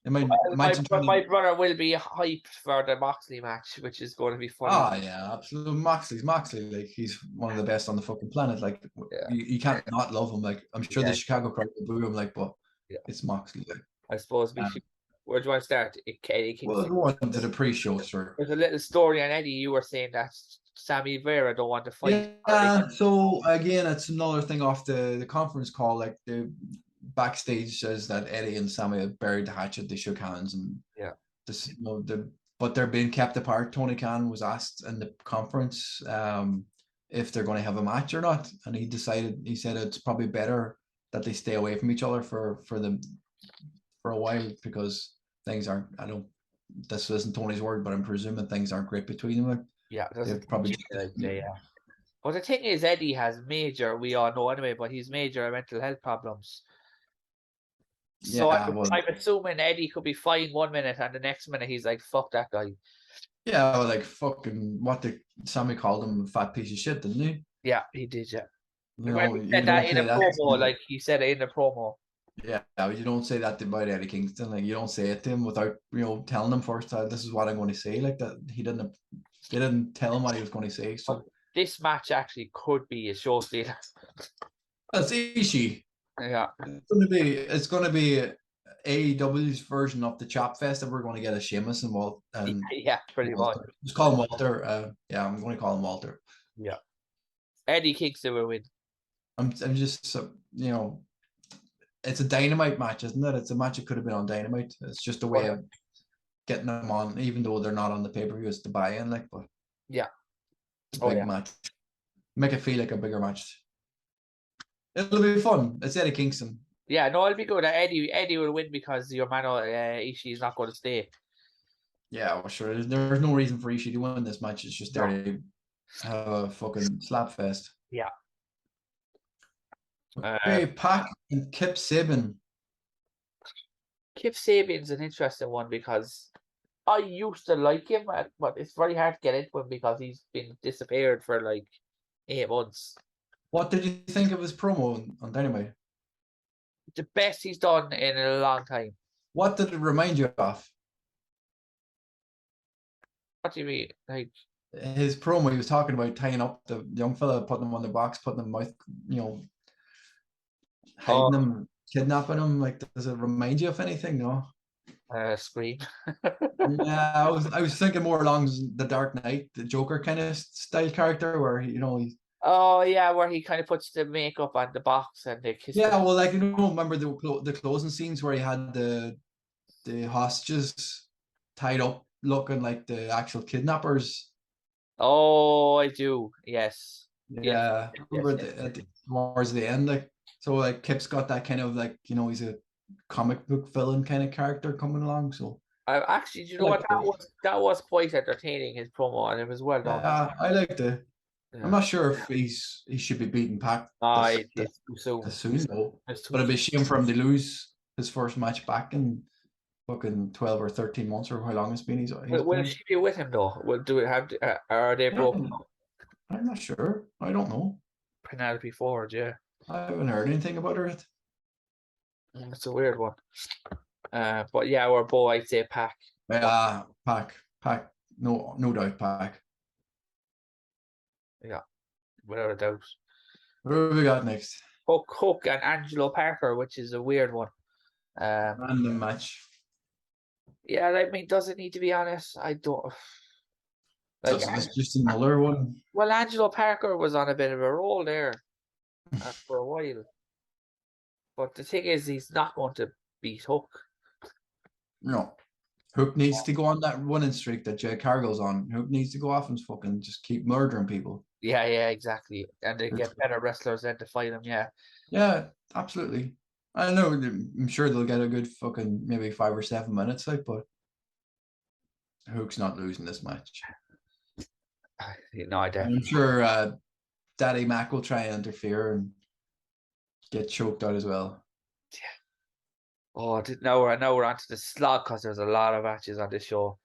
S3: My brother will be hyped for the Moxley match, which is going to be fun.
S1: Oh yeah, absolutely. Moxley, like he's one of the best on the fucking planet. Like you can't not love him. Like I'm sure the Chicago crowd will boo him. Like, but it's Moxley. Like.
S3: I suppose we should. Where do you want to start? Eddie Kingston.
S1: Well, go on to the pre-show, sir.
S3: There's a little story on Eddie. You were saying that Sammy Vera don't want to fight.
S1: Yeah. So again, it's another thing off the conference call. Like the backstage says that Eddie and Sammy had buried the hatchet. They shook hands and but they're being kept apart. Tony Khan was asked in the conference if they're going to have a match or not, and he said it's probably better that they stay away from each other for a while because things aren't. This isn't Tony's word, but I'm presuming things aren't great between them. Like,
S3: yeah,
S1: probably.
S3: But the thing is, Eddie has major. We all know anyway, but he's major mental health problems. So I'm assuming Eddie could be fine 1 minute and the next minute he's like, fuck that guy.
S1: Yeah, well, like fucking Sammy called him a fat piece of shit, didn't he?
S3: Yeah, he did, yeah. He said that in a promo, like he said it in the promo.
S1: Yeah, you don't say that about Eddie Kingston. Like you don't say it to him without telling him first. This is what I'm going to say. Like that, he didn't tell him what he was going to say. So
S3: this match actually could be a show stealer.
S1: That's Ishii.
S3: Yeah,
S1: it's going to be AEW's version of the Chop Fest, and we're going to get a Sheamus and Walt.
S3: Yeah, pretty much.
S1: Just call him Walter. Yeah, I'm going to call him Walter.
S3: Yeah, Eddie Kingston will win.
S1: I'm just it's a Dynamite match, isn't it? It's a match that could have been on Dynamite. It's just a way of getting them on, even though they're not on the pay-per-view. It's the buy-in, like, but
S3: yeah,
S1: it's a big match. Make it feel like a bigger match. It'll be fun. It's Eddie Kingston.
S3: Yeah, no, it'll be good. Eddie will win because your man Ishii is not going to stay.
S1: Yeah, well, sure. There's no reason for Ishii to win this match. It's just there to have a fucking slap fest.
S3: Yeah.
S1: Okay, Pac and Kip Sabian.
S3: Kip Sabian's an interesting one because I used to like him, but it's very hard to get into him because he's been disappeared for like 8 months.
S1: What did you think of his promo on Dynamite?
S3: The best he's done in a long time.
S1: What did it remind you of?
S3: What do you mean? Like
S1: his promo, he was talking about tying up the young fella, putting him on the box, putting him mouth, hiding him, kidnapping him. Like, does it remind you of anything? No.
S3: Scream.
S1: Yeah, I was thinking more along the Dark Knight, the Joker kind of style character, where he.
S3: Oh yeah, where he kind of puts the makeup on the box and the kiss.
S1: Yeah, well, like remember the closing scenes where he had the hostages tied up, looking like the actual kidnappers.
S3: Oh, I do. Yes.
S1: Yeah, yes. Towards the end, like so, like Kip's got that kind of like he's a comic book villain kind of character coming along. So
S3: actually, do you know what that was quite entertaining, his promo, and it was well done.
S1: Yeah, I liked it. I'm not sure if he should be beaten Pac
S3: too soon.
S1: But it'd be a shame for him to lose his first match back in fucking 12 or 13 months or how long it's been. He's
S3: Will
S1: been.
S3: she be with him though? Will do it have? Are they broken up?
S1: I'm not sure. I don't know.
S3: Penelope Ford, yeah.
S1: I haven't heard anything about her yet.
S3: It's a weird one. But yeah, our boy, I'd say Pac.
S1: Pac. No doubt, Pac.
S3: Yeah, without a doubt.
S1: What have we got next?
S3: Hook and Angelo Parker, which is a weird one.
S1: Random match.
S3: Yeah, I mean, does it need to be honest? I don't. Like,
S1: It's just another one.
S3: well, Angelo Parker was on a bit of a roll there for a while. But the thing is, he's not going to beat Hook.
S1: No. Hook needs to go on that winning streak that Jay Cargill's on. Hook needs to go off and fucking just keep murdering people.
S3: Yeah, exactly. And they get better wrestlers then to fight him, yeah.
S1: Yeah, absolutely. I know. I'm sure they'll get a good fucking maybe 5 or 7 minutes, like, but Hook's not losing this match.
S3: No, I don't.
S1: I'm sure Daddy Mac will try and interfere and get choked out as well.
S3: Yeah. Oh, now we're onto the slog because there's a lot of matches on this show.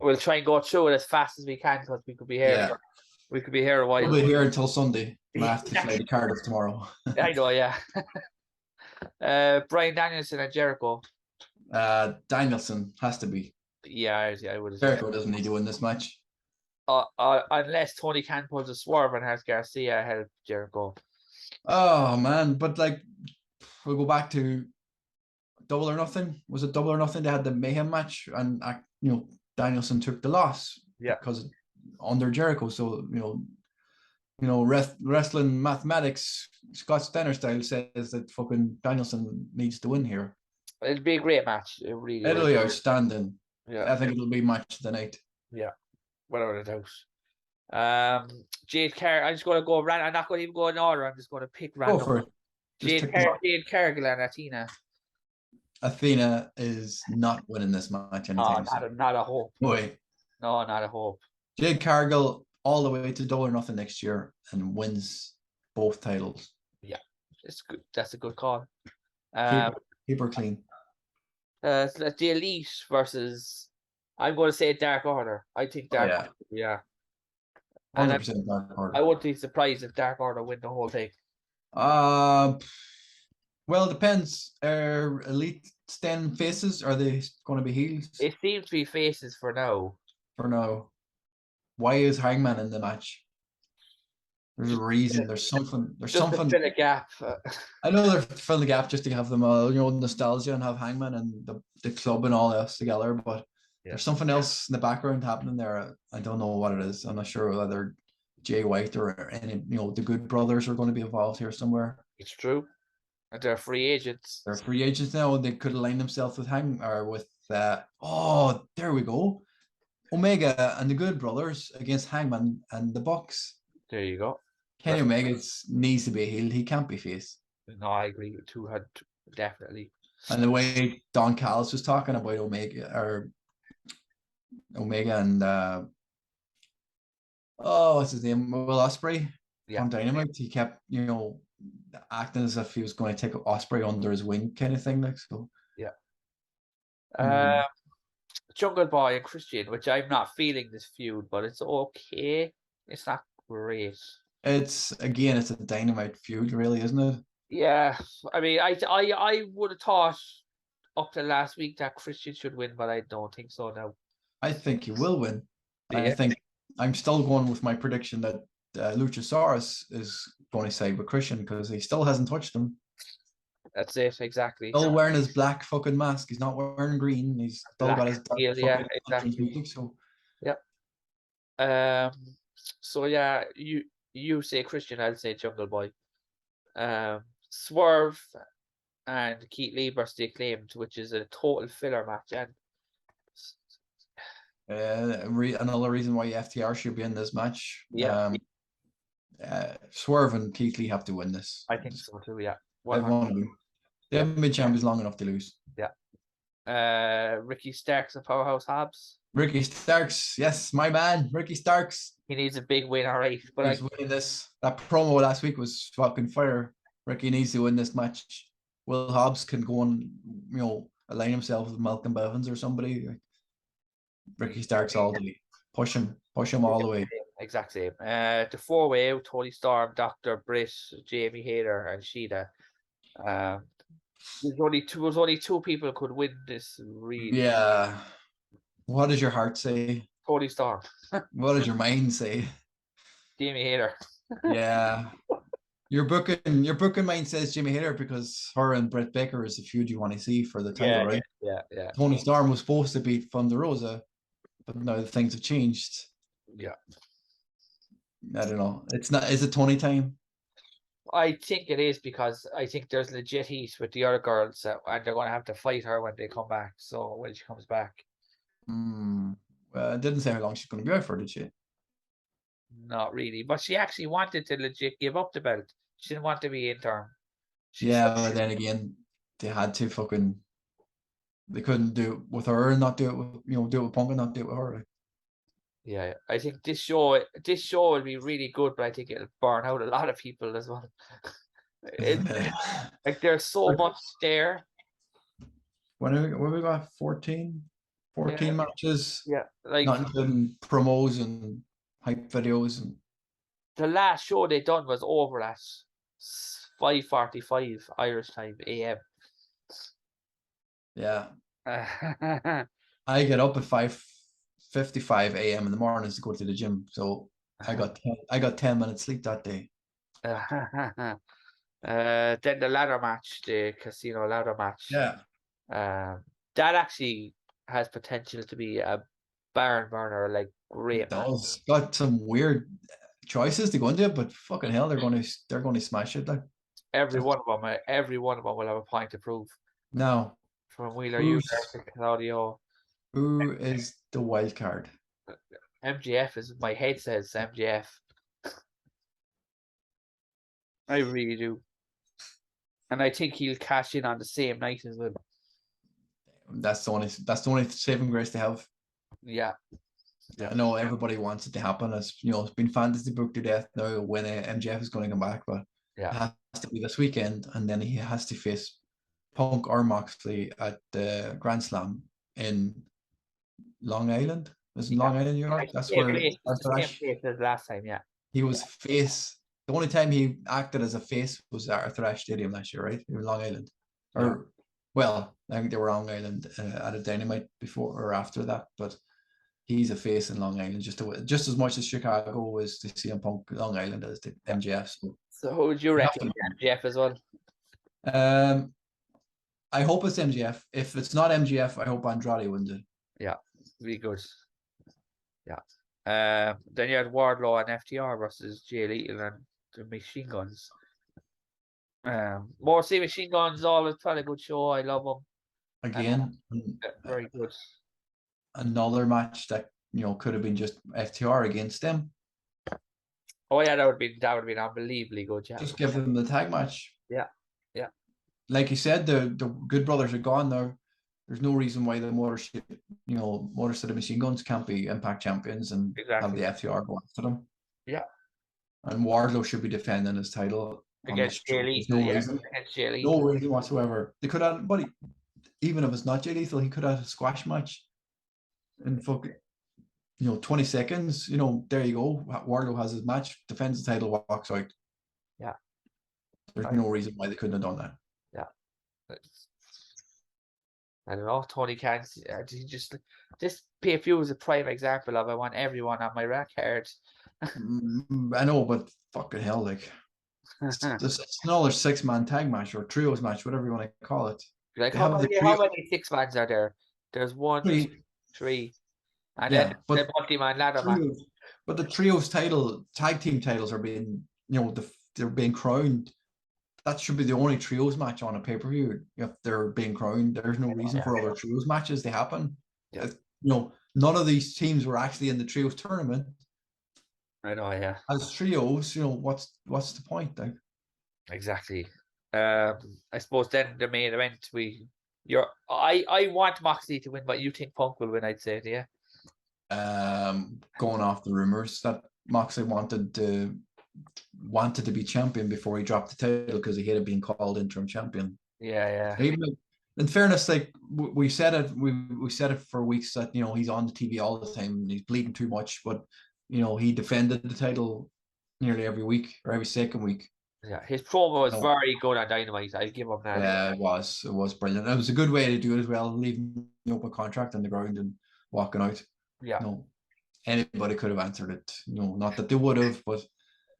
S3: We'll try and go through it as fast as we can because we could be here.
S1: Yeah.
S3: We could be here a while.
S1: We'll be here until Sunday. I have to fly to Cardiff tomorrow.
S3: I know, yeah. Brian Danielson and Jericho.
S1: Danielson has to be.
S3: Yeah, I would.
S1: Jericho doesn't need to win this match.
S3: Unless Tony Khan pulls a swerve and has Garcia ahead of Jericho.
S1: Oh man, but like we'll go back to Double or Nothing. Was it Double or Nothing? They had the Mayhem match, and Danielson took the loss.
S3: Yeah,
S1: because under Jericho. So wrestling mathematics, Scott Steiner style says that fucking Danielson needs to win here.
S3: It'll be a great match. It'll
S1: be outstanding.
S3: Yeah,
S1: I think it'll be match of the night.
S3: Yeah, without a doubt. Jade Cargill. I'm just going to go random. I'm not going to even go in order. I'm just going to pick random.
S1: Go for it.
S3: Jade Cargill and Athena.
S1: Athena is not winning this match anytime soon.
S3: Not a hope.
S1: Boy.
S3: No, not a hope.
S1: Jade Cargill all the way to Double or Nothing next year and wins both titles.
S3: Yeah, it's good. That's a good call.
S1: Keep her clean.
S3: The Elite versus, I'm going to say Dark Order. I think Dark Order. Yeah.
S1: 100% Dark Order.
S3: I wouldn't be surprised if Dark Order win the whole thing.
S1: Well, it depends. Are Elite staying faces? Are they going to be heels?
S3: It seems to be faces for now.
S1: Why is Hangman in the match? There's a reason. There's something. There's
S3: just
S1: something.
S3: To fill a gap.
S1: I know they're filling the gap just to have them, nostalgia and have Hangman and the club and all else together. But there's something else in the background happening there. I don't know what it is. I'm not sure whether Jay White or any, the Good Brothers are going to be involved here somewhere.
S3: It's true. And they're free agents.
S1: They're free agents now. They could align themselves with there we go. Omega and the Good Brothers against Hangman and the Bucks.
S3: There you go.
S1: Kenny Omega needs to be a heel. He can't be face.
S3: No, I agree with definitely.
S1: And the way Don Callis was talking about Omega and what's his name? Will Ospreay on Dynamite. He kept acting as if he was going to take Ospreay under his wing, kind of thing. Like so.
S3: Yeah. Jungle Boy and Christian, which I'm not feeling this feud, but it's okay. It's not great.
S1: It's a Dynamite feud, really, isn't it?
S3: Yeah, I mean, I would have thought up to last week that Christian should win, but I don't think so now.
S1: I think he will win. I think I'm still going with my prediction that Luchasaurus is going to side with Christian because he still hasn't touched him.
S3: That's it, exactly.
S1: Still wearing his black fucking mask. He's not wearing green. He's still got his dark
S3: exactly.
S1: Music, so.
S3: So yeah, you say Christian, I'll say Jungle Boy. Swerve and Keith Lee versus the Acclaimed, which is a total filler match, and
S1: another reason why FTR should be in this match.
S3: Yeah.
S1: Swerve and Keith Lee have to win this.
S3: I think so too. Yeah.
S1: They haven't been champions long enough to lose.
S3: Yeah. Ricky Starks and Powerhouse Hobbs.
S1: Ricky Starks, yes, my man, Ricky Starks.
S3: He needs a big win, all right. But
S1: he's winning this. That promo last week was fucking fire. Ricky needs to win this match. Will Hobbs can go on, align himself with Malcolm Bevins or somebody. Like, Ricky Starks all the way. Push him all the way.
S3: Exactly. The four-way out: Tony Storm, Dr. Britt, Jamie Hayter, and Sheeta. There's only two people could win this. Really.
S1: Yeah. What does your heart say?
S3: Tony Storm.
S1: What does your mind say?
S3: Jamie Hayter.
S1: Yeah. Your booking mind says Jimmy Hayter because her and Britt Baker is the feud you want to see for the title, right?
S3: Yeah.
S1: Tony Storm was supposed to beat Thunder Rosa, but now things have changed.
S3: Yeah.
S1: I don't know. It's not. Is it Tony time?
S3: I think it is because I think there's legit heat with the other girls, and they're going to have to fight her when they come back. So when she comes back.
S1: Well, it didn't say how long she's going to be out for, did she?
S3: Not really, but she actually wanted to legit give up the belt. She didn't want to be interim.
S1: But then again, they had to fucking. They couldn't do it with her and not do it with do it with Punk and not do it with her. Like.
S3: Yeah, I think this show will be really good, but I think it'll burn out a lot of people as well. Like there's so much there.
S1: When we got 14 matches.
S3: Yeah, like
S1: not including promos and hype videos and.
S3: The last show they done was over at 5:45 Irish time AM.
S1: Yeah. I get up at 5:55 AM in the mornings to go to the gym, so I got 10 minutes sleep that day.
S3: Then the ladder match, the casino ladder match.
S1: Yeah.
S3: That actually has potential to be a barn burner, like great.
S1: It does. Got some weird choices to go into it, but fucking hell, they're going to smash it. Like
S3: every one of them will have a point to prove.
S1: Now,
S3: from Wheeler Yuta to Claudio.
S1: Who is the wild card?
S3: MJF is. My head says MJF. I really do, and I think he'll cash in on the same night as well.
S1: That's the only saving grace to have.
S3: Yeah.
S1: I know everybody wants it to happen. It's been fantasy booked to death now when MJF is going to come back, but it has to be this weekend, and then he has to face Punk or Moxley at the Grand Slam in Long Island. Was it Long Island, New York? That's where
S3: last time. Yeah,
S1: he was face. The only time he acted as a face was at Arthur Ashe Stadium last year, right? In Long Island, well, I think they were Long Island at a Dynamite before or after that, but. He's a face in Long Island, just as much as Chicago was to CM Punk Long Island as the MJF.
S3: So who would you reckon? MJF as well?
S1: I hope it's MJF. If it's not MJF, I hope Andrade wins it.
S3: Yeah, really good. Yeah. Then you had Wardlow and FTR versus Jay Lethal and the Machine Guns. Morrissey Machine Guns, all a pretty good show. I love them.
S1: Again,
S3: very good.
S1: Another match that could have been just FTR against them.
S3: Oh yeah, that would have been unbelievably good. Yeah.
S1: Just give them the tag match.
S3: Yeah.
S1: Like you said, the Good Brothers are gone now. There's no reason why the Motor City Machine Guns can't be Impact champions and have the FTR go after them.
S3: Yeah.
S1: And Wardlow should be defending his title
S3: against Jay Lethal.
S1: No reason whatsoever. They could have, but even if it's not Jay Lethal, he could have a squash match. And 20 seconds, there you go. Wardlow has his match, defends the title, walks out.
S3: Yeah.
S1: There's no reason why they couldn't have done that.
S3: Yeah. I don't know. Tony Khan, this pay-per-view is a prime example of I want everyone on my record.
S1: I know, but fucking hell, like it's another 6-man tag match or trios match, whatever you want to call it.
S3: Like how many 6-mans are there? There's 1, 3, and then the multi-man ladder match.
S1: But the trios tag team titles are being, they're being crowned. That should be the only trios match on a pay-per-view. If they're being crowned, there's no reason for other trios matches to happen.
S3: Yeah.
S1: None of these teams were actually in the trios tournament.
S3: I know, yeah.
S1: As trios, what's the point, like?
S3: Exactly. I suppose then the main event I want Moxley to win, but you think Punk will win, I'd say, yeah.
S1: Going off the rumors that Moxley wanted to be champion before he dropped the title because he hated being called interim champion.
S3: Yeah.
S1: in fairness, like we said it, we said it for weeks that he's on the TV all the time and he's bleeding too much, but he defended the title nearly every week or every second week.
S3: Yeah, his promo was very good on Dynamite. I give him that.
S1: Yeah, it was brilliant. It was a good way to do it as well, leaving the open contract on the ground and walking out.
S3: Yeah.
S1: Anybody could have answered it. Not that they would have, but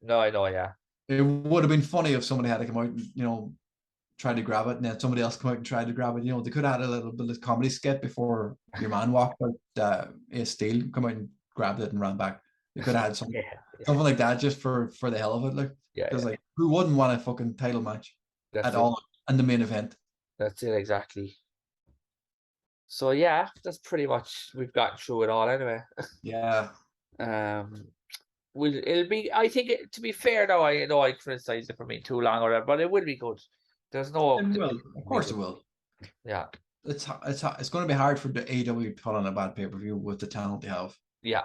S3: no, I know. Yeah,
S1: it would have been funny if somebody had to come out and try to grab it, and then somebody else come out and try to grab it. They could have had a little bit of comedy skit before your man walked out. Ace Steel come out and grabbed it and ran back. They could have had something like that just for the hell of it. Because who wouldn't want a fucking title match at all in the main event?
S3: That's it exactly. So yeah, that's pretty much we've gotten through it all anyway.
S1: Yeah.
S3: It'll be. I think to be fair though, I know I criticized it for being too long or whatever, but it will be good. There's no.
S1: It will. Of course it will.
S3: Yeah.
S1: It's going to be hard for the AEW to put on a bad pay-per-view with the talent they have.
S3: Yeah.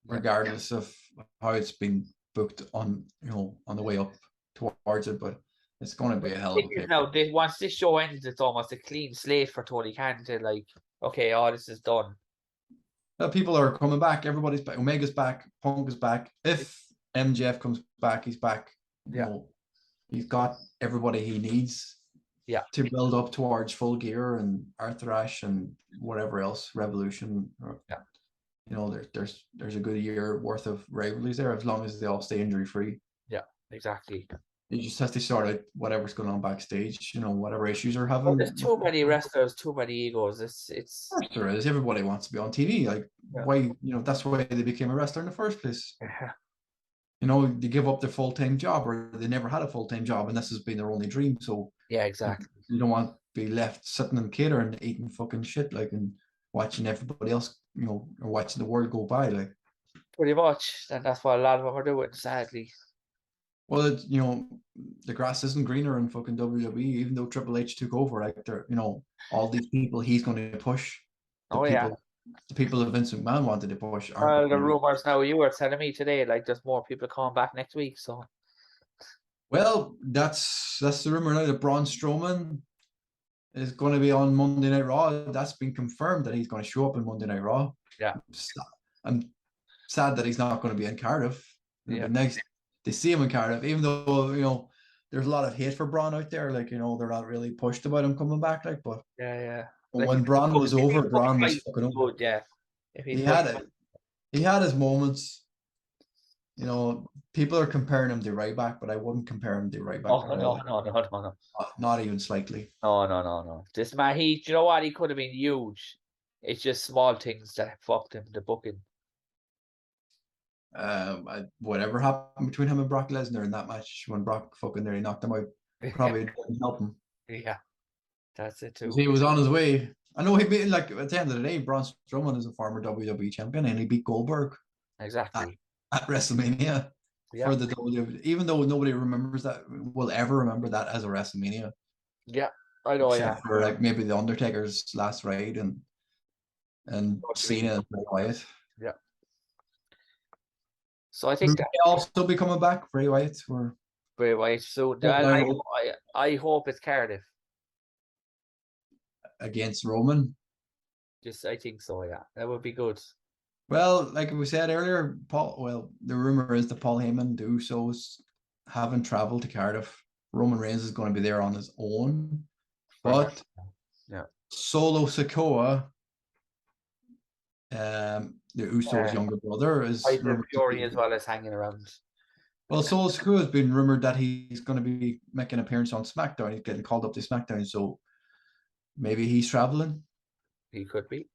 S1: Regardless of how it's been booked on the way up towards it, but it's going to be a hell of a pay.
S3: Now, once this show ends, it's almost a clean slate for Tony Khan to okay, all this is done.
S1: People are coming back. Everybody's back. Omega's back. Punk is back. If MJF comes back, he's back. He's got everybody he needs.
S3: Yeah.
S1: To build up towards Full Gear and Arthur Ashe and whatever else, Revolution. There's a good year worth of rivalries there as long as they all stay injury free.
S3: Yeah, exactly.
S1: You just have to sort out whatever's going on backstage, whatever issues are having.
S3: There's too many wrestlers, too many egos. It's
S1: of course there is. Everybody wants to be on TV. Why, that's why they became a wrestler in the first place.
S3: Yeah.
S1: They give up their full-time job or they never had a full-time job and this has been their only dream. So
S3: yeah, exactly.
S1: You don't want to be left sitting in catering eating fucking shit and watching everybody else, or watching the world go by
S3: Pretty much. And that's what a lot of them are doing, sadly.
S1: Well, the grass isn't greener in fucking WWE, even though Triple H took over. They're, all these people he's going to push. The people that Vince McMahon wanted to push.
S3: Well, the rumors now you were telling me today, there's more people coming back next week. So,
S1: well, that's the rumor now that Braun Strowman is going to be on Monday Night Raw. That's been confirmed that he's going to show up in Monday Night Raw.
S3: Yeah,
S1: I'm sad that he's not going to be in Cardiff.
S3: Yeah,
S1: nice to see him in Cardiff, even though there's a lot of hate for Braun out there. They're not really pushed about him coming back. But
S3: yeah.
S1: When Braun was over, Braun was fucking over.
S3: Yeah,
S1: he had his moments. People are comparing him to Ryback, but I wouldn't compare him to Ryback.
S3: Oh, no.
S1: Not even slightly.
S3: No. This man, do you know what? He could have been huge. It's just small things that fucked him, the booking.
S1: Whatever happened between him and Brock Lesnar in that match when Brock fucking nearly knocked him out probably didn't help him.
S3: Yeah, that's it too.
S1: He was on his way. I know he beat at the end of the day, Braun Strowman is a former WWE champion and he beat Goldberg.
S3: Exactly.
S1: At WrestleMania for the WWE, even though nobody will ever remember that as a WrestleMania.
S3: Yeah, I know.
S1: Except for maybe the Undertaker's last ride and Cena and Bray Wyatt.
S3: Yeah. So I think
S1: that will also be coming back. Bray Wyatt or
S3: Bray Wyatt. So I hope it's Cardiff
S1: against Roman.
S3: I think so. Yeah, that would be good.
S1: Well, like we said earlier, the rumor is that Paul Heyman, the Usos, haven't traveled to Cardiff. Roman Reigns is going to be there on his own. But Solo Sikoa, the Usos' younger brother, is
S3: Fury as well as hanging around.
S1: Well, Solo Sikoa has been rumored that he's going to be making an appearance on SmackDown. He's getting called up to SmackDown, so maybe he's traveling.
S3: He could be.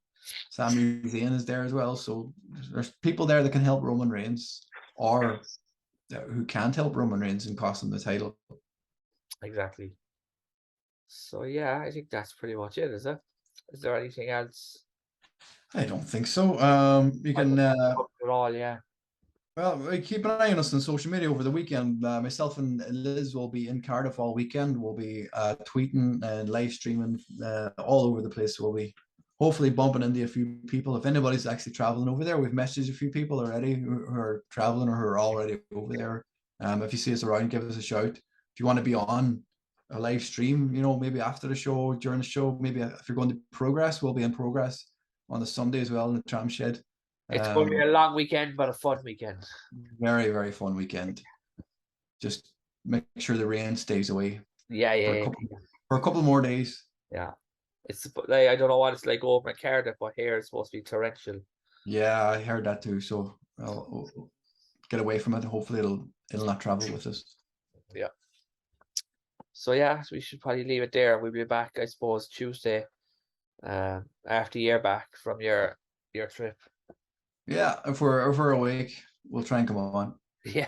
S1: Sami Zayn is there as well, so there's people there that can help Roman Reigns, or who can't help Roman Reigns and cost him the title.
S3: Exactly. So yeah, I think that's pretty much it. Is it? Is there anything else?
S1: I don't think so. You can.
S3: All, yeah.
S1: Well, keep an eye on us on social media over the weekend. Myself and Liz will be in Cardiff all weekend. We'll be tweeting and live streaming all over the place. We'll be hopefully bumping into a few people. If anybody's actually traveling over there, we've messaged a few people already who are traveling or who are already over there. If you see us around, give us a shout. If you want to be on a live stream, you know, maybe after the show, during the show, maybe if you're going to Progress, we'll be in Progress on the Sunday as well in the Tram Shed.
S3: It's going to be a long weekend, but a fun weekend.
S1: Very, very fun weekend. Just make sure the rain stays away.
S3: Yeah.
S1: For a couple more days.
S3: Yeah. It's like, I don't know what it's like over in Cardiff, but here it's supposed to be torrential.
S1: Yeah, I heard that too. So I'll get away from it. Hopefully it'll not travel with us.
S3: Yeah. So yeah, we should probably leave it there. We'll be back, I suppose, Tuesday, after you're back from your trip.
S1: Yeah, if we're awake, we'll try and come on.
S3: Yeah.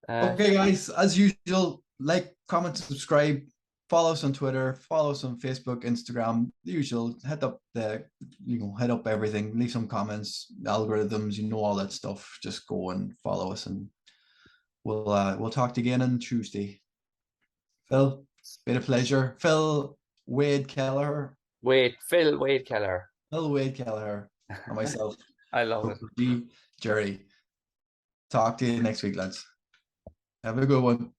S1: Okay, guys, as usual, like, comment, subscribe, follow us on Twitter, follow us on Facebook, Instagram, the usual. Head up everything, leave some comments, algorithms, you know, all that stuff. Just go and follow us, and we'll talk to you again on Tuesday. Phil, it's been a pleasure. Phil Wade Kelleher.
S3: Phil Wade Kelleher.
S1: Phil Wade Kelleher, and myself.
S3: I love it.
S1: Jerry. Talk to you next week, lads. Have a good one.